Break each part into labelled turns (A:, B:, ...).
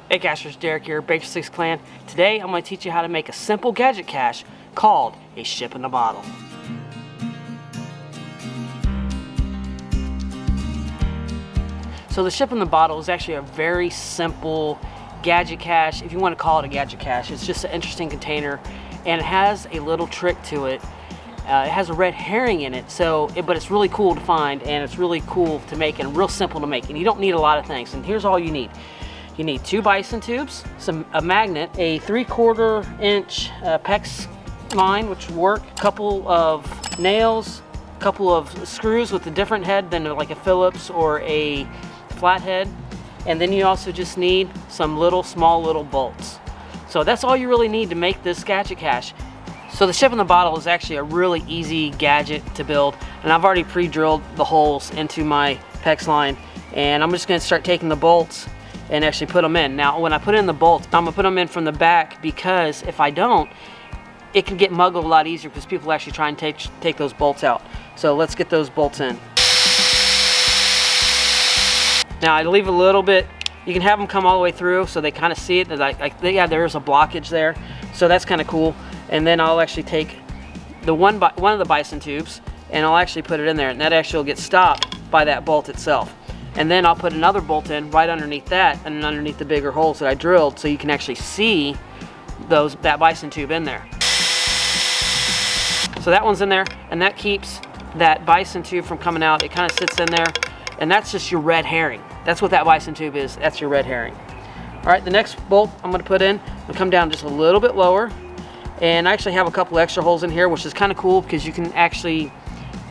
A: Hey Cachers, Derek here, Baker 6 Clan. Today I'm going to teach you how to make a simple gadget cache called a ship in a bottle. So the ship in the bottle is actually a very simple gadget cache, if you want to call it a gadget cache. It's just an interesting container and it has a little trick to it. It has a red herring in it, but it's really cool to find and it's really cool to make and real simple to make, and you don't need a lot of things. And here's all you need. You need 2 bison tubes, a magnet, a 3/4 inch PEX line, which will work, a couple of nails, a couple of screws with a different head than like a Phillips or a flathead, and then you also just need some small little bolts. So that's all you really need to make this gadget cache. So the ship in the bottle is actually a really easy gadget to build, and I've already pre-drilled the holes into my PEX line, and I'm just going to start taking the bolts and actually put them in. Now when I put in the bolts, I'm going to put them in from the back, because if I don't, it can get muggled a lot easier because people actually try and take those bolts out. So let's get those bolts in. Now I leave a little bit, you can have them come all the way through so they kind of see it, that yeah, there's a blockage there, so that's kind of cool. And then I'll actually take one of the bison tubes and I'll actually put it in there, and that actually will get stopped by that bolt itself. And then I'll put another bolt in right underneath that and underneath the bigger holes that I drilled, so you can actually see that bison tube in there. So that one's in there, and that keeps that bison tube from coming out. It kind of sits in there, and that's just your red herring. That's what that bison tube is. That's your red herring. All right, the next bolt I'm going to put in, I'm going to come down just a little bit lower, and I actually have a couple extra holes in here, which is kind of cool because you can actually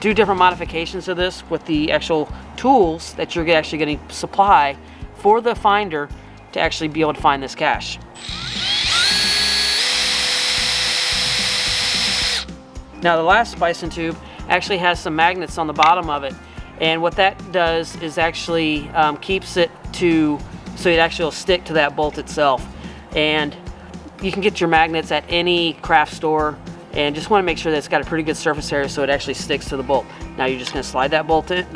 A: do different modifications of this with the actual tools that you're actually going to supply for the finder to actually be able to find this cache. Now the last bison tube actually has some magnets on the bottom of it, and what that does is actually keeps it so it actually will stick to that bolt itself. And you can get your magnets at any craft store, and just want to make sure that it's got a pretty good surface area so it actually sticks to the bolt. Now you're just going to slide that bolt in,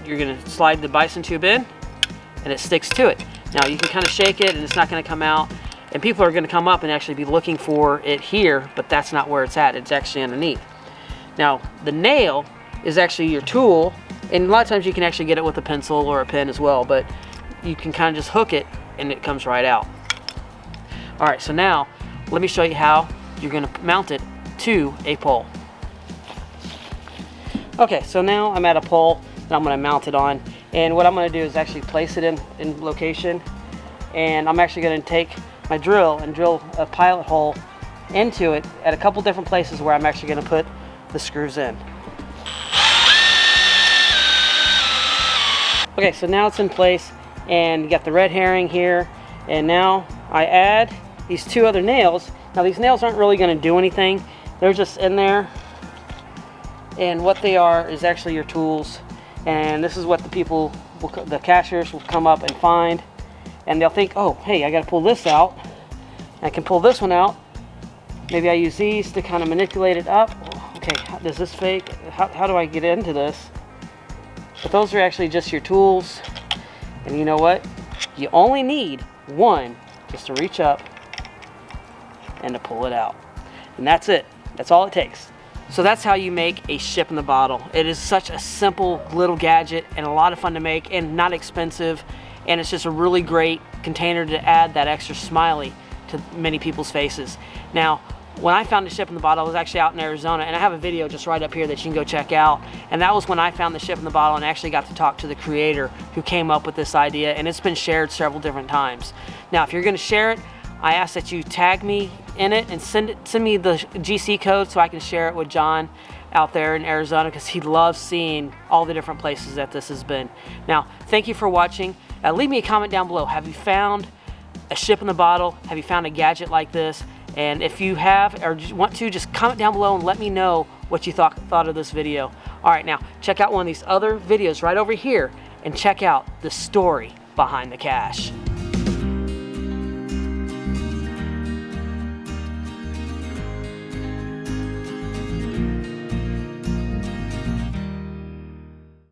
A: you're going to slide the bison tube in, and it sticks to it. Now you can kind of shake it and it's not going to come out, and people are going to come up and actually be looking for it here, but that's not where it's at. It's actually underneath. Now the nail is actually your tool, and a lot of times you can actually get it with a pencil or a pen as well, but you can kind of just hook it and it comes right out. All right, so now let me show you how you're going to mount it to a pole. Okay, so now I'm at a pole that I'm going to mount it on, and what I'm going to do is actually place it in location, and I'm actually going to take my drill and drill a pilot hole into it at a couple different places where I'm actually going to put the screws in. Okay, so now it's in place, and you got the red herring here, and now I add these 2 other nails. Now these nails aren't really going to do anything, they're just in there, and what they are is actually your tools, and this is what the cachers will come up and find, and they'll think, oh hey, I got to pull this out. I can pull this one out, maybe I use these to kind of manipulate it up. Okay, does this fake, how do I get into this? But those are actually just your tools, and you know what, you only need one just to reach up and to pull it out, and that's it. That's all it takes. So that's how you make a ship in the bottle. It is such a simple little gadget and a lot of fun to make and not expensive, and it's just a really great container to add that extra smiley to many people's faces. Now when I found the ship in the bottle, I was actually out in Arizona, and I have a video just right up here that you can go check out, and that was when I found the ship in the bottle and actually got to talk to the creator who came up with this idea, and it's been shared several different times. Now if you're going to share it, I ask that you tag me in it and send me the GC code so I can share it with John out there in Arizona, because he loves seeing all the different places that this has been. Now thank you for watching. Leave me a comment down below. Have you found a ship in the bottle? Have you found a gadget like this? And if you have or want to, just comment down below and let me know what you thought of this video. All right, now check out one of these other videos right over here and check out the story behind the cache.